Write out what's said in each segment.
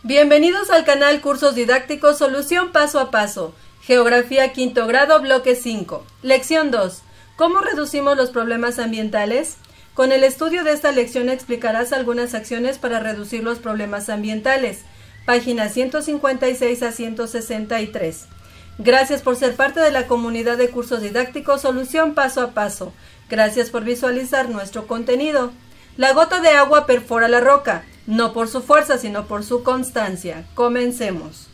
Bienvenidos al canal Cursos Didácticos Solución Paso a Paso. Geografía quinto grado, bloque 5. Lección 2. ¿Cómo reducimos los problemas ambientales? Con el estudio de esta lección explicarás algunas acciones para reducir los problemas ambientales. Páginas 156 a 163. Gracias por ser parte de la comunidad de Cursos Didácticos Solución Paso a Paso. Gracias por visualizar nuestro contenido. La gota de agua perfora la roca, no por su fuerza, sino por su constancia. Comencemos.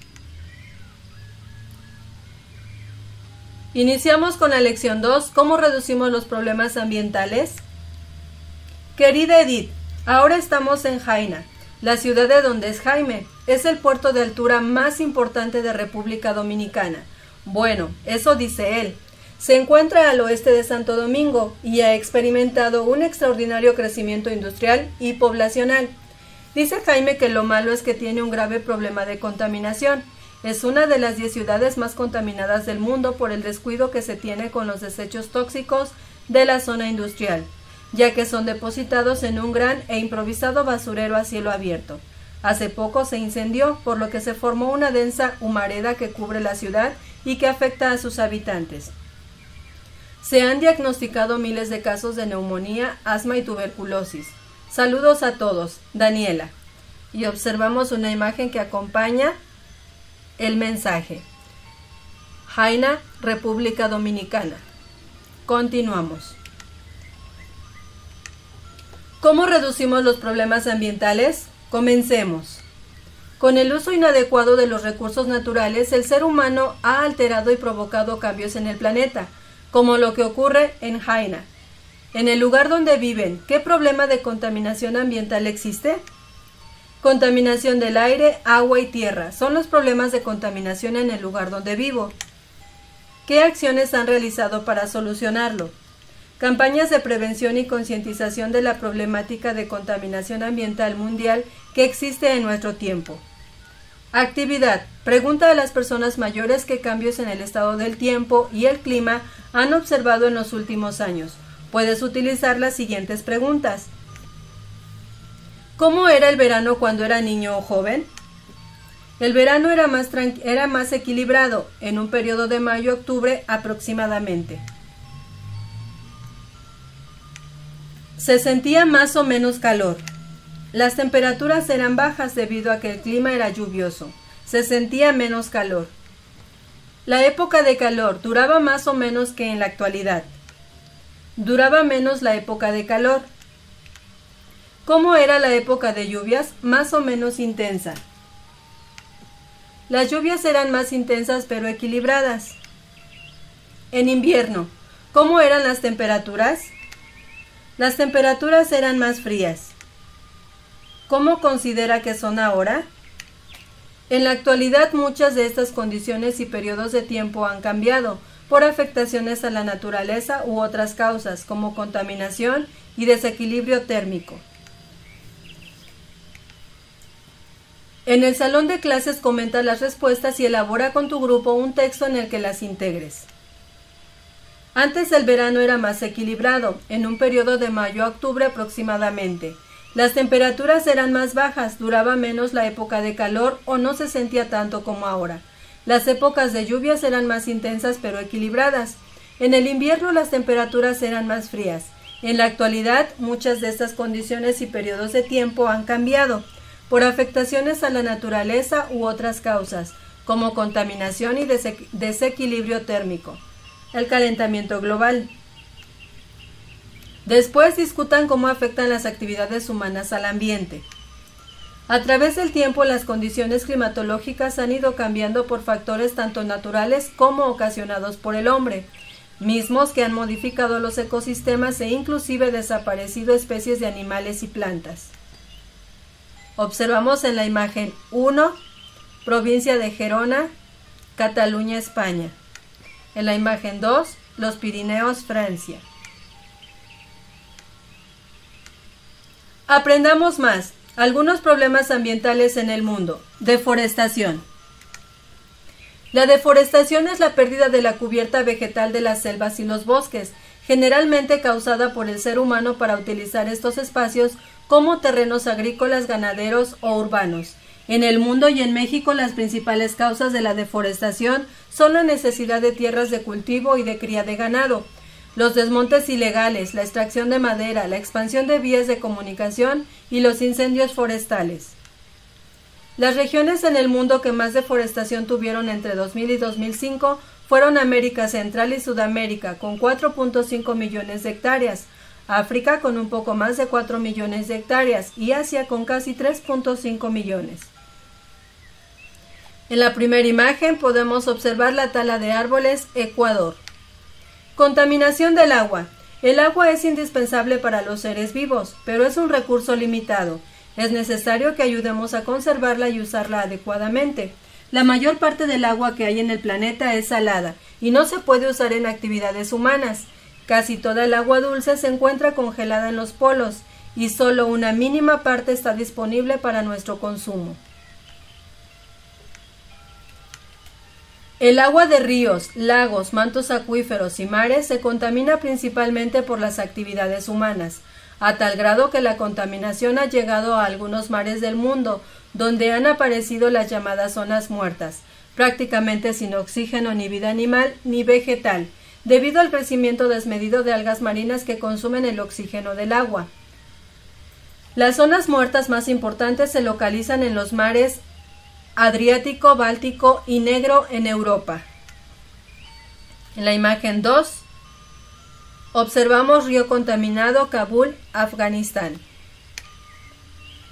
Iniciamos con la lección 2, ¿cómo reducimos los problemas ambientales? Querida Edith, ahora estamos en Jaina, la ciudad de donde es Jaime. Es el puerto de altura más importante de República Dominicana. Bueno, eso dice él. Se encuentra al oeste de Santo Domingo y ha experimentado un extraordinario crecimiento industrial y poblacional. Dice Jaime que lo malo es que tiene un grave problema de contaminación. Es una de las 10 ciudades más contaminadas del mundo por el descuido que se tiene con los desechos tóxicos de la zona industrial, ya que son depositados en un gran e improvisado basurero a cielo abierto. Hace poco se incendió, por lo que se formó una densa humareda que cubre la ciudad y que afecta a sus habitantes. Se han diagnosticado miles de casos de neumonía, asma y tuberculosis. Saludos a todos, Daniela. Y observamos una imagen que acompaña el mensaje. Jaina, República Dominicana. Continuamos. ¿Cómo reducimos los problemas ambientales? Comencemos. Con el uso inadecuado de los recursos naturales, el ser humano ha alterado y provocado cambios en el planeta, como lo que ocurre en Jaina. En el lugar donde viven, ¿qué problema de contaminación ambiental existe? Contaminación del aire, agua y tierra son los problemas de contaminación en el lugar donde vivo. ¿Qué acciones han realizado para solucionarlo? Campañas de prevención y concientización de la problemática de contaminación ambiental mundial que existe en nuestro tiempo. Actividad. Pregunta a las personas mayores qué cambios en el estado del tiempo y el clima han observado en los últimos años. Puedes utilizar las siguientes preguntas. ¿Cómo era el verano cuando era niño o joven? El verano era más equilibrado, en un periodo de mayo a octubre aproximadamente. Se sentía más o menos calor. Las temperaturas eran bajas debido a que el clima era lluvioso. Se sentía menos calor. La época de calor duraba más o menos que en la actualidad. Duraba menos la época de calor. ¿Cómo era la época de lluvias? Más o menos intensa. Las lluvias eran más intensas pero equilibradas. En invierno, ¿cómo eran las temperaturas? Las temperaturas eran más frías. ¿Cómo considera que son ahora? En la actualidad muchas de estas condiciones y periodos de tiempo han cambiado por afectaciones a la naturaleza u otras causas como contaminación y desequilibrio térmico. En el salón de clases comenta las respuestas y elabora con tu grupo un texto en el que las integres. Antes el verano era más equilibrado, en un periodo de mayo a octubre aproximadamente. Las temperaturas eran más bajas, duraba menos la época de calor o no se sentía tanto como ahora. Las épocas de lluvias eran más intensas pero equilibradas. En el invierno las temperaturas eran más frías. En la actualidad, muchas de estas condiciones y periodos de tiempo han cambiado por afectaciones a la naturaleza u otras causas, como contaminación y desequilibrio térmico. El calentamiento global. Después discutan cómo afectan las actividades humanas al ambiente. A través del tiempo, las condiciones climatológicas han ido cambiando por factores tanto naturales como ocasionados por el hombre, mismos que han modificado los ecosistemas e inclusive desaparecido especies de animales y plantas. Observamos en la imagen 1, provincia de Gerona, Cataluña, España. En la imagen 2, los Pirineos, Francia. Aprendamos más. Algunos problemas ambientales en el mundo. Deforestación. La deforestación es la pérdida de la cubierta vegetal de las selvas y los bosques, generalmente causada por el ser humano para utilizar estos espacios como terrenos agrícolas, ganaderos o urbanos, En el mundo y en México las principales causas de la deforestación son la necesidad de tierras de cultivo y de cría de ganado, los desmontes ilegales, la extracción de madera, la expansión de vías de comunicación y los incendios forestales. Las regiones en el mundo que más deforestación tuvieron entre 2000 y 2005 fueron América Central y Sudamérica, con 4.5 millones de hectáreas, África con un poco más de 4 millones de hectáreas y Asia con casi 3.5 millones. En la primera imagen podemos observar la tala de árboles, Ecuador. Contaminación del agua. El agua es indispensable para los seres vivos, pero es un recurso limitado. Es necesario que ayudemos a conservarla y usarla adecuadamente. La mayor parte del agua que hay en el planeta es salada y no se puede usar en actividades humanas. Casi toda el agua dulce se encuentra congelada en los polos y solo una mínima parte está disponible para nuestro consumo. El agua de ríos, lagos, mantos acuíferos y mares se contamina principalmente por las actividades humanas, a tal grado que la contaminación ha llegado a algunos mares del mundo, donde han aparecido las llamadas zonas muertas, prácticamente sin oxígeno ni vida animal ni vegetal, debido al crecimiento desmedido de algas marinas que consumen el oxígeno del agua. Las zonas muertas más importantes se localizan en los mares Adriático, Báltico y Negro en Europa. En la imagen 2 observamos río contaminado, Kabul, Afganistán.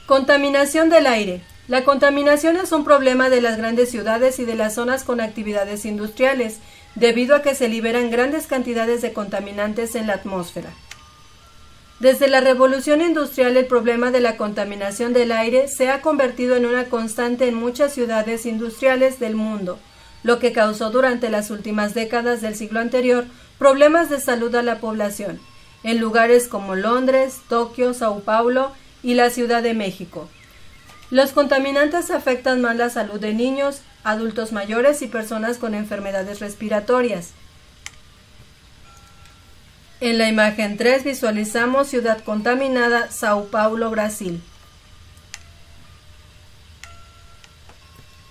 Contaminación del aire. La contaminación es un problema de las grandes ciudades y de las zonas con actividades industriales, debido a que se liberan grandes cantidades de contaminantes en la atmósfera. Desde la revolución industrial, el problema de la contaminación del aire se ha convertido en una constante en muchas ciudades industriales del mundo, lo que causó durante las últimas décadas del siglo anterior problemas de salud a la población, en lugares como Londres, Tokio, Sao Paulo y la Ciudad de México. Los contaminantes afectan más la salud de niños, adultos mayores y personas con enfermedades respiratorias. En la imagen 3 visualizamos ciudad contaminada, Sao Paulo, Brasil.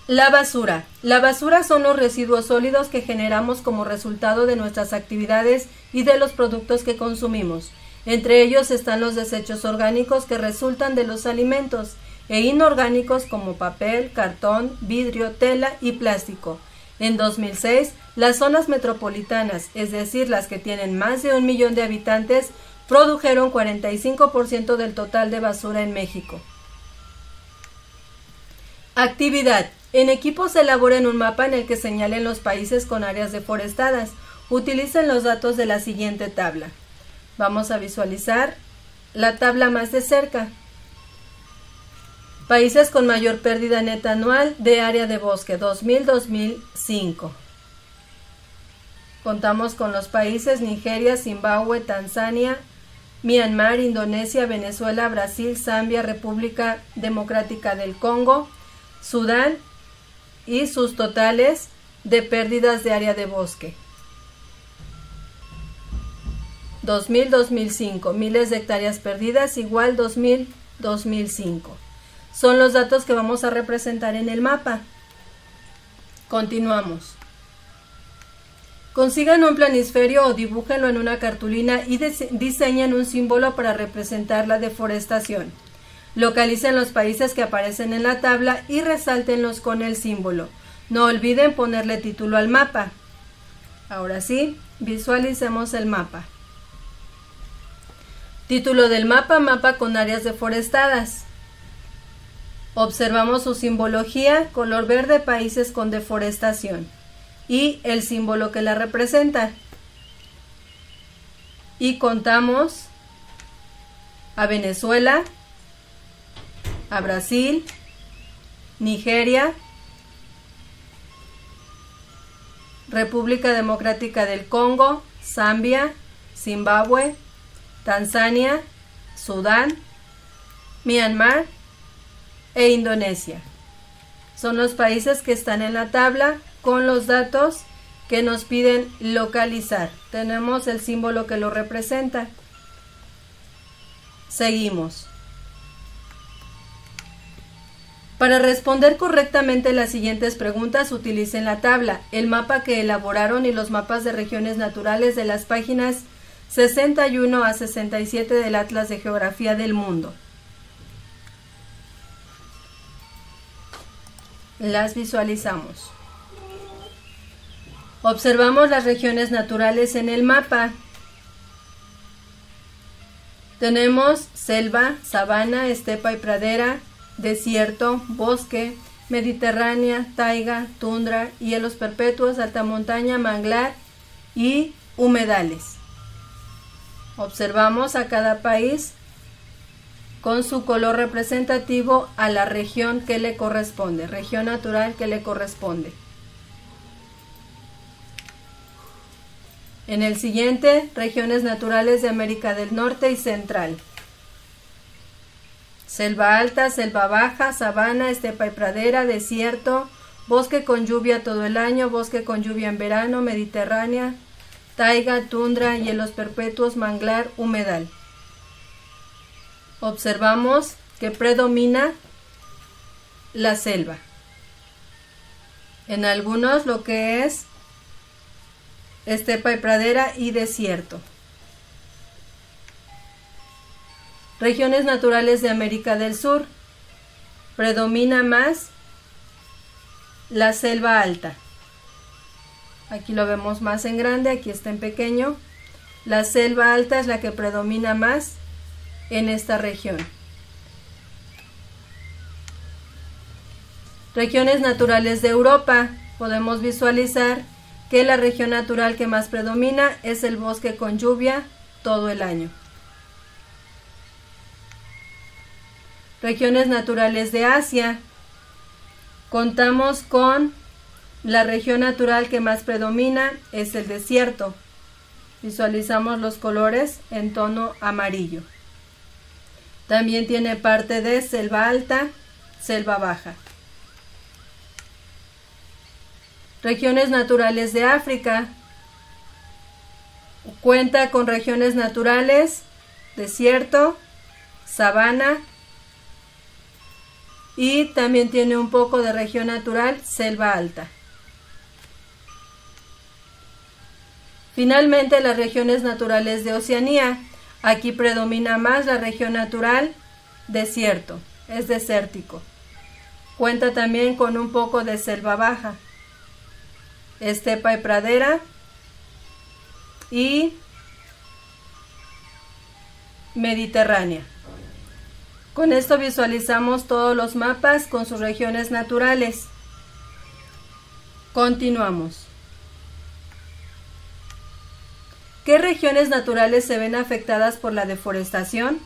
La basura. La basura son los residuos sólidos que generamos como resultado de nuestras actividades y de los productos que consumimos. Entre ellos están los desechos orgánicos que resultan de los alimentos e inorgánicos como papel, cartón, vidrio, tela y plástico. En 2006, las zonas metropolitanas, es decir, las que tienen más de 1 millón de habitantes, produjeron 45% del total de basura en México. Actividad. En equipo se elaboren un mapa en el que señalen los países con áreas deforestadas. Utilicen los datos de la siguiente tabla. Vamos a visualizar la tabla más de cerca. Países con mayor pérdida neta anual de área de bosque 2000-2005. Contamos con los países Nigeria, Zimbabue, Tanzania, Myanmar, Indonesia, Venezuela, Brasil, Zambia, República Democrática del Congo, Sudán y sus totales de pérdidas de área de bosque. 2000-2005, miles de hectáreas perdidas igual 2000-2005. Son los datos que vamos a representar en el mapa. Continuamos. Consigan un planisferio o dibújenlo en una cartulina y diseñen un símbolo para representar la deforestación. Localicen los países que aparecen en la tabla y resáltenlos con el símbolo. No olviden ponerle título al mapa. Ahora sí, visualicemos el mapa. Título del mapa: mapa con áreas deforestadas. Observamos su simbología: color verde, países con deforestación, y el símbolo que la representa. Y contamos a Venezuela, a Brasil, Nigeria, República Democrática del Congo, Zambia, Zimbabue, Tanzania, Sudán, Myanmar e Indonesia. Son los países que están en la tabla con los datos que nos piden localizar. Tenemos el símbolo que lo representa. Seguimos. Para responder correctamente las siguientes preguntas, utilicen la tabla, el mapa que elaboraron y los mapas de regiones naturales de las páginas 61 a 67 del Atlas de Geografía del Mundo. Las visualizamos. Observamos las regiones naturales en el mapa. Tenemos selva, sabana, estepa y pradera, desierto, bosque, mediterránea, taiga, tundra, hielos perpetuos, alta montaña, manglar y humedales. Observamos a cada país con su color representativo a la región que le corresponde, región natural que le corresponde. En el siguiente, regiones naturales de América del Norte y Central. Selva alta, selva baja, sabana, estepa y pradera, desierto, bosque con lluvia todo el año, bosque con lluvia en verano, mediterránea, taiga, tundra, hielos perpetuos, manglar, humedal. Observamos que predomina la selva. En algunos lo que es estepa y pradera y desierto. Regiones naturales de América del Sur. Predomina más la selva alta. Aquí lo vemos más en grande, aquí está en pequeño. La selva alta es la que predomina más en esta región. Regiones naturales de Europa. Podemos visualizar que la región natural que más predomina es el bosque con lluvia todo el año. Regiones naturales de Asia. Contamos con la región natural que más predomina es el desierto. Visualizamos los colores en tono amarillo. También tiene parte de selva alta, selva baja. Regiones naturales de África. Cuenta con regiones naturales, desierto, sabana y también tiene un poco de región natural, selva alta. Finalmente, las regiones naturales de Oceanía. Aquí predomina más la región natural, desierto, es desértico. Cuenta también con un poco de selva baja, estepa y pradera y mediterránea. Con esto visualizamos todos los mapas con sus regiones naturales. Continuamos. ¿Qué regiones naturales se ven afectadas por la deforestación?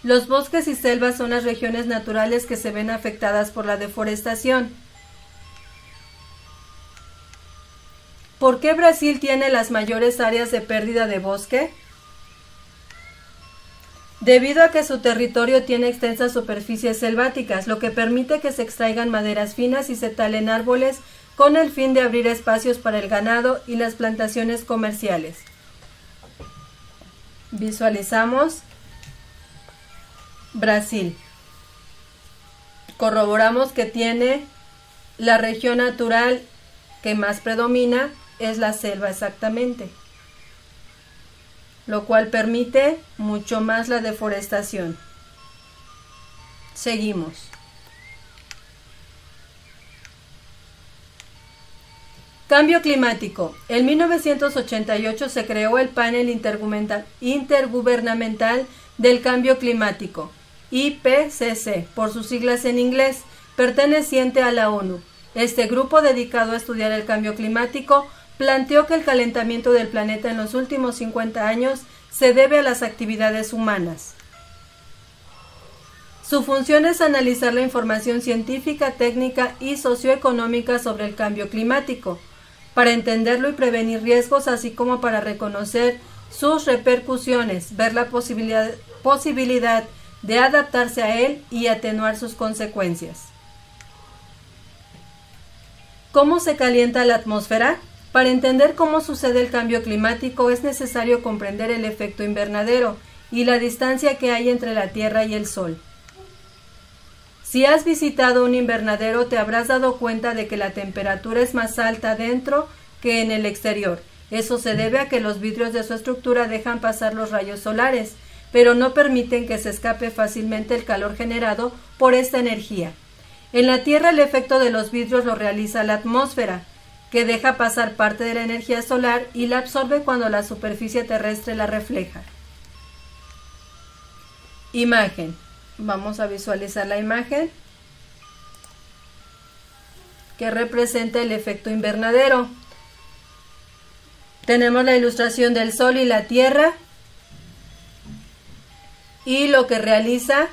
Los bosques y selvas son las regiones naturales que se ven afectadas por la deforestación. ¿Por qué Brasil tiene las mayores áreas de pérdida de bosque? Debido a que su territorio tiene extensas superficies selváticas, lo que permite que se extraigan maderas finas y se talen árboles con el fin de abrir espacios para el ganado y las plantaciones comerciales. Visualizamos Brasil. Corroboramos que tiene la región natural que más predomina es la selva exactamente, lo cual permite mucho más la deforestación. Seguimos. Cambio climático. En 1988 se creó el Panel Intergubernamental del Cambio Climático, IPCC, por sus siglas en inglés, perteneciente a la ONU. Este grupo, dedicado a estudiar el cambio climático, planteó que el calentamiento del planeta en los últimos 50 años se debe a las actividades humanas. Su función es analizar la información científica, técnica y socioeconómica sobre el cambio climático, para entenderlo y prevenir riesgos, así como para reconocer sus repercusiones, ver la posibilidad de adaptarse a él y atenuar sus consecuencias. ¿Cómo se calienta la atmósfera? Para entender cómo sucede el cambio climático es necesario comprender el efecto invernadero y la distancia que hay entre la Tierra y el Sol. Si has visitado un invernadero te habrás dado cuenta de que la temperatura es más alta dentro que en el exterior. Eso se debe a que los vidrios de su estructura dejan pasar los rayos solares, pero no permiten que se escape fácilmente el calor generado por esta energía. En la Tierra el efecto de los vidrios lo realiza la atmósfera, que deja pasar parte de la energía solar y la absorbe cuando la superficie terrestre la refleja. Imagen. Vamos a visualizar la imagen que representa el efecto invernadero. Tenemos la ilustración del Sol y la Tierra y lo que realiza.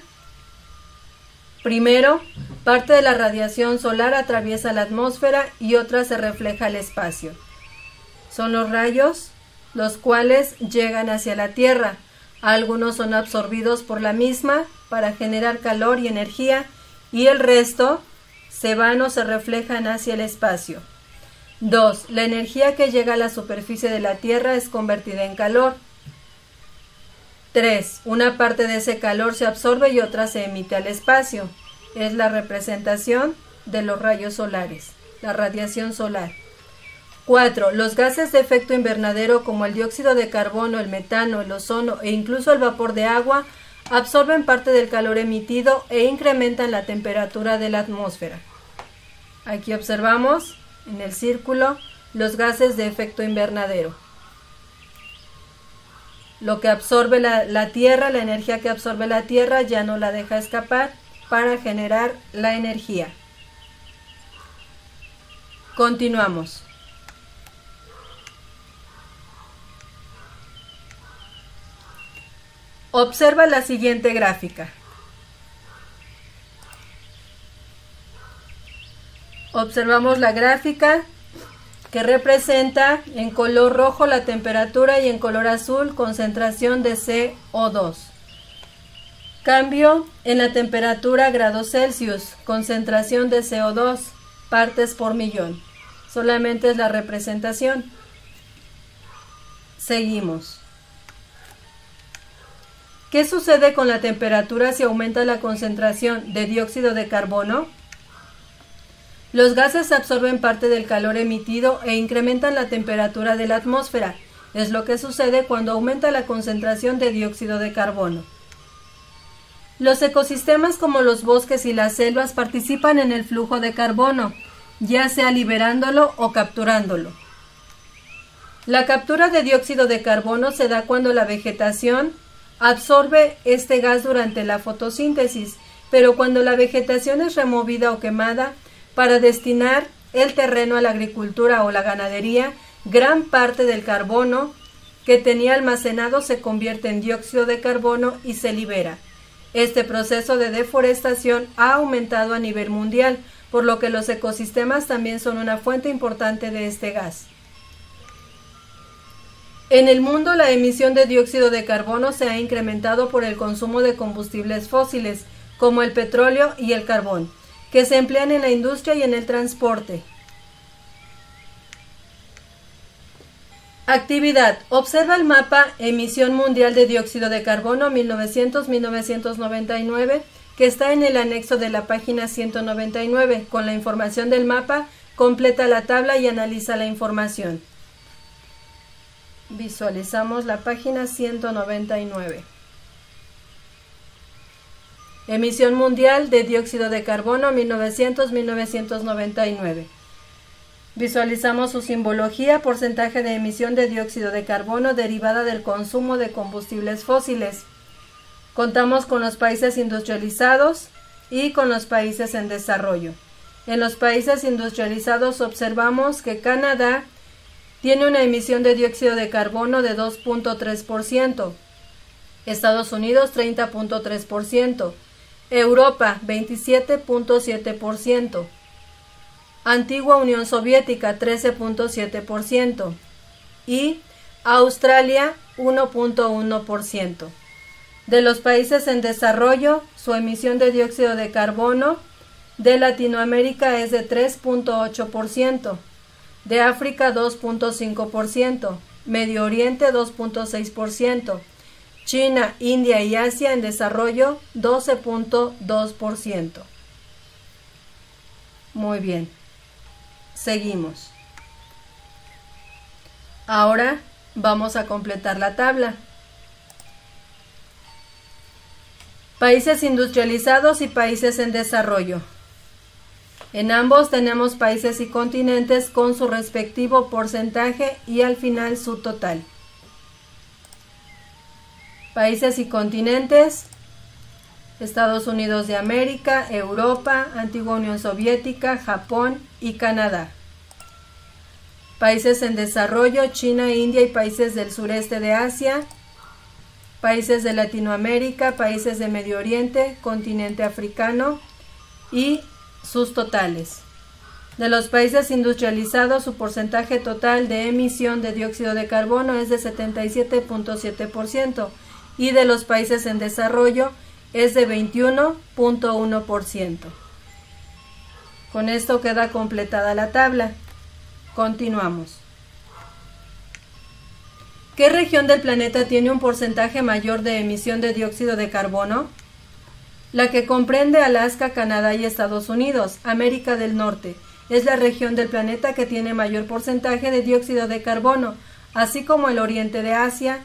Primero, parte de la radiación solar atraviesa la atmósfera y otra se refleja al espacio. Son los rayos los cuales llegan hacia la Tierra. Algunos son absorbidos por la misma para generar calor y energía y el resto se van o se reflejan hacia el espacio. 2. La energía que llega a la superficie de la Tierra es convertida en calor. 3. Una parte de ese calor se absorbe y otra se emite al espacio. Es la representación de los rayos solares, la radiación solar. 4. Los gases de efecto invernadero como el dióxido de carbono, el metano, el ozono e incluso el vapor de agua absorben parte del calor emitido e incrementan la temperatura de la atmósfera. Aquí observamos en el círculo los gases de efecto invernadero. Lo que absorbe la Tierra, la energía que absorbe la Tierra ya no la deja escapar para generar la energía. Continuamos. Observa la siguiente gráfica. Observamos la gráfica que representa en color rojo la temperatura y en color azul concentración de CO2. Cambio en la temperatura grados Celsius, concentración de CO2, partes por millón. Solamente es la representación. Seguimos. ¿Qué sucede con la temperatura si aumenta la concentración de dióxido de carbono? Los gases absorben parte del calor emitido e incrementan la temperatura de la atmósfera. Es lo que sucede cuando aumenta la concentración de dióxido de carbono. Los ecosistemas como los bosques y las selvas participan en el flujo de carbono, ya sea liberándolo o capturándolo. La captura de dióxido de carbono se da cuando la vegetación absorbe este gas durante la fotosíntesis, pero cuando la vegetación es removida o quemada para destinar el terreno a la agricultura o la ganadería, gran parte del carbono que tenía almacenado se convierte en dióxido de carbono y se libera. Este proceso de deforestación ha aumentado a nivel mundial, por lo que los ecosistemas también son una fuente importante de este gas. En el mundo, la emisión de dióxido de carbono se ha incrementado por el consumo de combustibles fósiles, como el petróleo y el carbón, que se emplean en la industria y en el transporte. Actividad. Observa el mapa Emisión Mundial de Dióxido de Carbono 1900-1999, que está en el anexo de la página 199. Con la información del mapa, completa la tabla y analiza la información. Visualizamos la página 199. Emisión mundial de dióxido de carbono 1900-1999. Visualizamos su simbología, porcentaje de emisión de dióxido de carbono derivada del consumo de combustibles fósiles. Contamos con los países industrializados y con los países en desarrollo. En los países industrializados observamos que Canadá tiene una emisión de dióxido de carbono de 2.3%, Estados Unidos 30.3%, Europa 27.7%, Antigua Unión Soviética 13.7% y Australia 1.1%. De los países en desarrollo, su emisión de dióxido de carbono de Latinoamérica es de 3.8%, de África 2.5%, Medio Oriente 2.6%, China, India y Asia en desarrollo 12.2%. Muy bien. Seguimos. Ahora vamos a completar la tabla. Países industrializados y países en desarrollo. En ambos tenemos países y continentes con su respectivo porcentaje y al final su total. Países y continentes: Estados Unidos de América, Europa, Antigua Unión Soviética, Japón y Canadá. Países en desarrollo: China, India y países del sureste de Asia. Países de Latinoamérica, países de Medio Oriente, continente africano y sus totales. De los países industrializados, su porcentaje total de emisión de dióxido de carbono es de 77.7% y de los países en desarrollo es de 21.1%. Con esto queda completada la tabla. Continuamos. ¿Qué región del planeta tiene un porcentaje mayor de emisión de dióxido de carbono? La que comprende Alaska, Canadá y Estados Unidos, América del Norte. Es la región del planeta que tiene mayor porcentaje de dióxido de carbono, así como el oriente de Asia,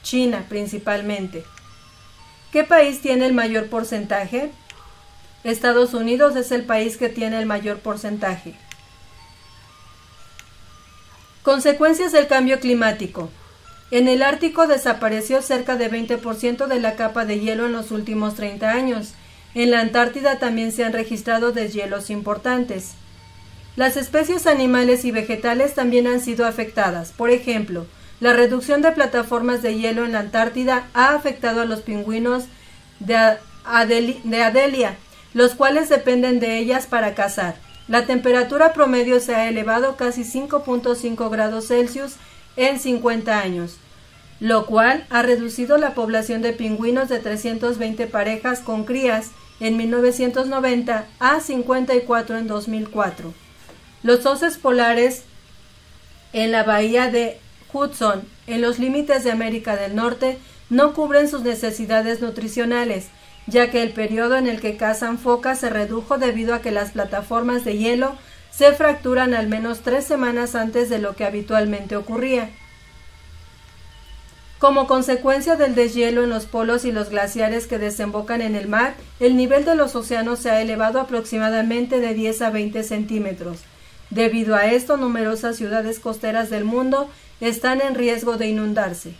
China principalmente. ¿Qué país tiene el mayor porcentaje? Estados Unidos es el país que tiene el mayor porcentaje. Consecuencias del cambio climático. En el Ártico desapareció cerca de 20% de la capa de hielo en los últimos 30 años. En la Antártida también se han registrado deshielos importantes. Las especies animales y vegetales también han sido afectadas. Por ejemplo, la reducción de plataformas de hielo en la Antártida ha afectado a los pingüinos de Adelia, los cuales dependen de ellas para cazar. La temperatura promedio se ha elevado casi 5.5 grados Celsius en 50 años, lo cual ha reducido la población de pingüinos de 320 parejas con crías en 1990 a 54 en 2004. Los osos polares en la bahía de Hudson, en los límites de América del Norte, no cubren sus necesidades nutricionales, ya que el periodo en el que cazan focas se redujo debido a que las plataformas de hielo se fracturan al menos 3 semanas antes de lo que habitualmente ocurría. Como consecuencia del deshielo en los polos y los glaciares que desembocan en el mar, el nivel de los océanos se ha elevado aproximadamente de 10 a 20 centímetros. Debido a esto, numerosas ciudades costeras del mundo están en riesgo de inundarse.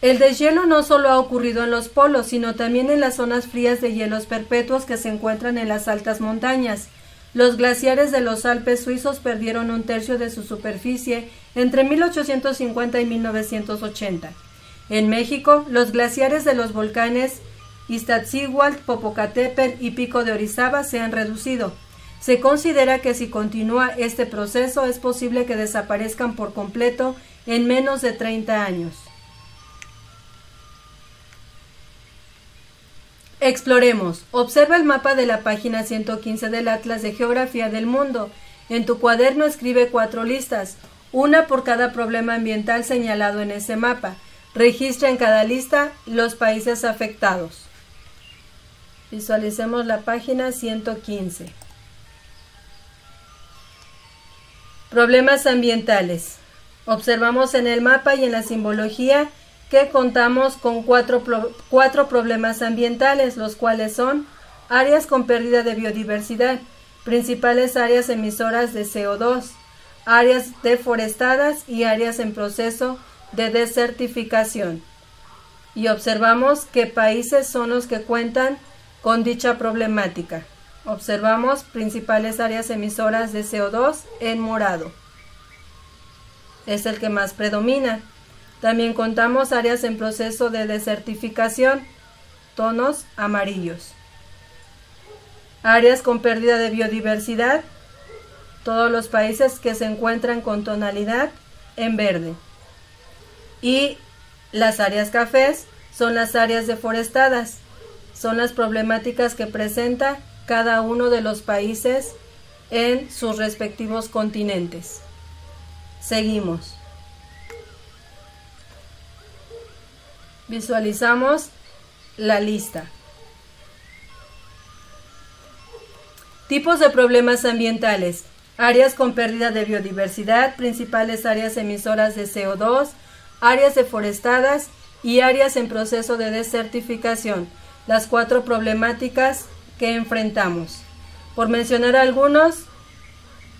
El deshielo no solo ha ocurrido en los polos, sino también en las zonas frías de hielos perpetuos que se encuentran en las altas montañas. Los glaciares de los Alpes suizos perdieron 1/3 de su superficie entre 1850 y 1980. En México, los glaciares de los volcanes Iztaccíhuatl, Popocatépetl y Pico de Orizaba se han reducido. Se considera que si continúa este proceso es posible que desaparezcan por completo en menos de 30 años. Exploremos. Observa el mapa de la página 115 del Atlas de Geografía del Mundo. En tu cuaderno escribe 4 listas, una por cada problema ambiental señalado en ese mapa. Registra en cada lista los países afectados. Visualicemos la página 115. Problemas ambientales. Observamos en el mapa y en la simbología que contamos con cuatro problemas ambientales, los cuales son áreas con pérdida de biodiversidad, principales áreas emisoras de CO2, áreas deforestadas y áreas en proceso de desertificación. Y observamos qué países son los que cuentan con dicha problemática. Observamos principales áreas emisoras de CO2 en morado. Es el que más predomina. También contamos áreas en proceso de desertificación, tonos amarillos. Áreas con pérdida de biodiversidad, todos los países que se encuentran con tonalidad en verde. Y las áreas cafés son las áreas deforestadas, son las problemáticas que presenta cada uno de los países en sus respectivos continentes. Seguimos. Visualizamos la lista. Tipos de problemas ambientales. Áreas con pérdida de biodiversidad, principales áreas emisoras de CO2, áreas deforestadas y áreas en proceso de desertificación. Las 4 problemáticas que enfrentamos. Por mencionar algunos,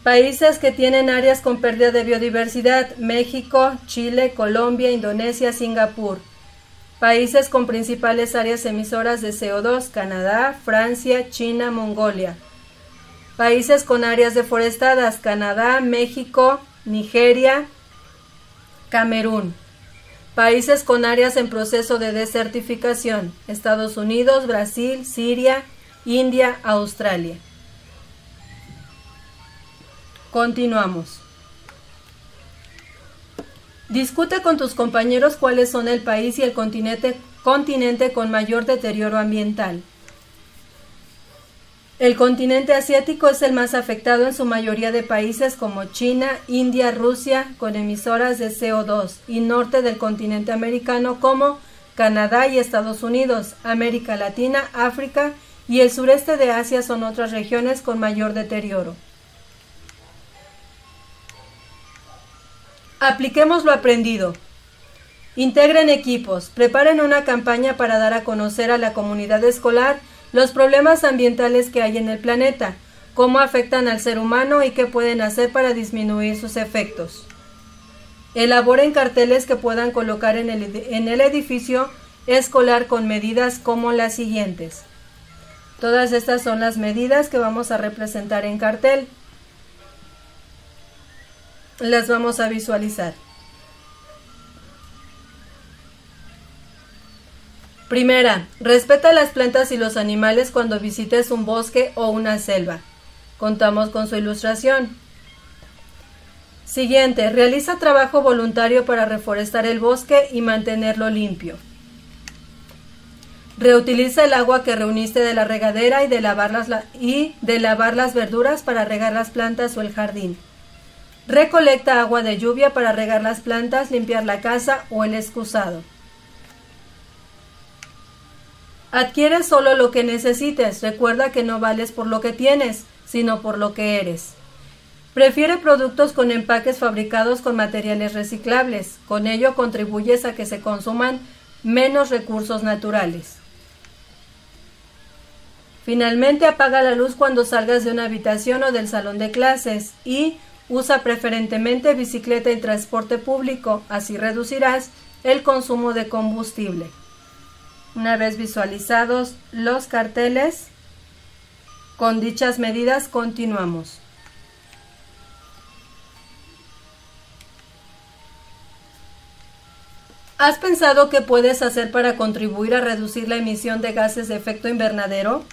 países que tienen áreas con pérdida de biodiversidad: México, Chile, Colombia, Indonesia, Singapur. Países con principales áreas emisoras de CO2: Canadá, Francia, China, Mongolia. Países con áreas deforestadas: Canadá, México, Nigeria, Camerún. Países con áreas en proceso de desertificación: Estados Unidos, Brasil, Siria, India, Australia. Continuamos. Discute con tus compañeros cuáles son el país y el continente con mayor deterioro ambiental. El continente asiático es el más afectado en su mayoría de países como China, India, Rusia, con emisoras de CO2, y norte del continente americano como Canadá y Estados Unidos. América Latina, África y el sureste de Asia son otras regiones con mayor deterioro. Apliquemos lo aprendido. Integren equipos, preparen una campaña para dar a conocer a la comunidad escolar los problemas ambientales que hay en el planeta, cómo afectan al ser humano y qué pueden hacer para disminuir sus efectos. Elaboren carteles que puedan colocar en el edificio escolar con medidas como las siguientes. Todas estas son las medidas que vamos a representar en cartel. Las vamos a visualizar. Primera, respeta las plantas y los animales cuando visites un bosque o una selva. Contamos con su ilustración. Siguiente, realiza trabajo voluntario para reforestar el bosque y mantenerlo limpio. Reutiliza el agua que reuniste de la regadera y de lavar las verduras para regar las plantas o el jardín. Recolecta agua de lluvia para regar las plantas, limpiar la casa o el excusado. Adquiere solo lo que necesites. Recuerda que no vales por lo que tienes, sino por lo que eres. Prefiere productos con empaques fabricados con materiales reciclables. Con ello contribuyes a que se consuman menos recursos naturales. Finalmente, apaga la luz cuando salgas de una habitación o del salón de clases y usa preferentemente bicicleta y transporte público. Así reducirás el consumo de combustible. Una vez visualizados los carteles, con dichas medidas continuamos. ¿Has pensado qué puedes hacer para contribuir a reducir la emisión de gases de efecto invernadero?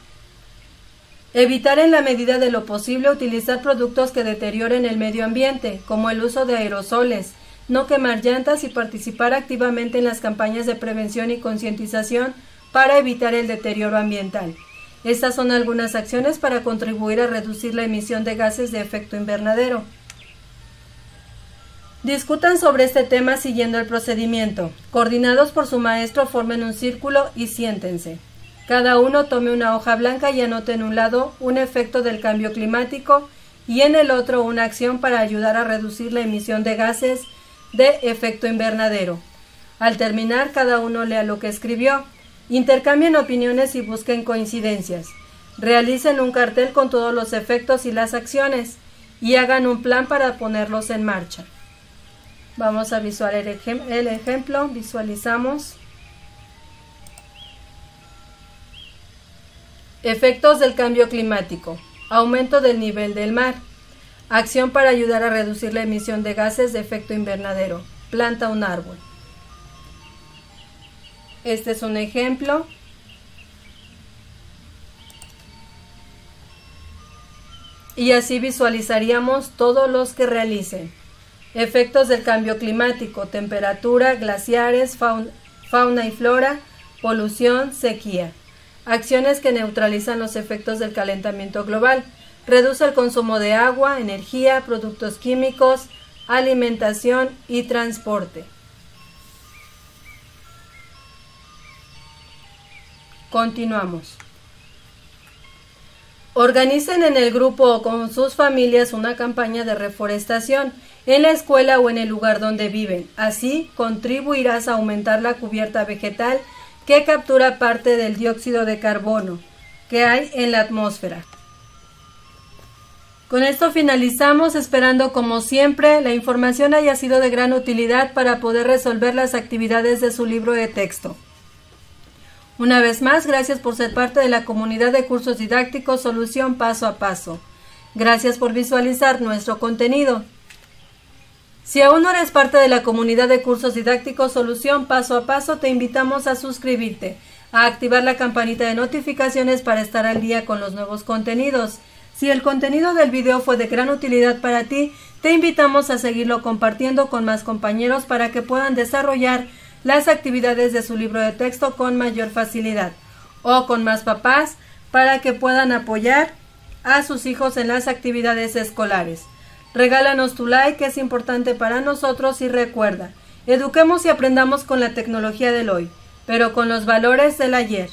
Evitar en la medida de lo posible utilizar productos que deterioren el medio ambiente, como el uso de aerosoles, no quemar llantas y participar activamente en las campañas de prevención y concientización para evitar el deterioro ambiental. Estas son algunas acciones para contribuir a reducir la emisión de gases de efecto invernadero. Discutan sobre este tema siguiendo el procedimiento. Coordinados por su maestro, formen un círculo y siéntense. Cada uno tome una hoja blanca y anote en un lado un efecto del cambio climático y en el otro una acción para ayudar a reducir la emisión de gases de efecto invernadero. Al terminar, cada uno lea lo que escribió. Intercambien opiniones y busquen coincidencias. Realicen un cartel con todos los efectos y las acciones y hagan un plan para ponerlos en marcha. Vamos a visualizar el ejemplo. Visualizamos. Efectos del cambio climático. Aumento del nivel del mar. Acción para ayudar a reducir la emisión de gases de efecto invernadero. Planta un árbol. Este es un ejemplo. Y así visualizaríamos todos los que realicen. Efectos del cambio climático: temperatura, glaciares, fauna y flora, polución, sequía. Acciones que neutralizan los efectos del calentamiento global. Reduce el consumo de agua, energía, productos químicos, alimentación y transporte. Continuamos. Organicen en el grupo o con sus familias una campaña de reforestación en la escuela o en el lugar donde viven. Así contribuirás a aumentar la cubierta vegetal que captura parte del dióxido de carbono que hay en la atmósfera. Con esto finalizamos, esperando como siempre la información haya sido de gran utilidad para poder resolver las actividades de su libro de texto. Una vez más, gracias por ser parte de la comunidad de cursos didácticos Solución Paso a Paso. Gracias por visualizar nuestro contenido. Si aún no eres parte de la comunidad de cursos didácticos Solución Paso a Paso, te invitamos a suscribirte, a activar la campanita de notificaciones para estar al día con los nuevos contenidos. Si el contenido del video fue de gran utilidad para ti, te invitamos a seguirlo compartiendo con más compañeros para que puedan desarrollar las actividades de su libro de texto con mayor facilidad, o con más papás para que puedan apoyar a sus hijos en las actividades escolares. Regálanos tu like, que es importante para nosotros, y recuerda, eduquemos y aprendamos con la tecnología del hoy, pero con los valores del ayer.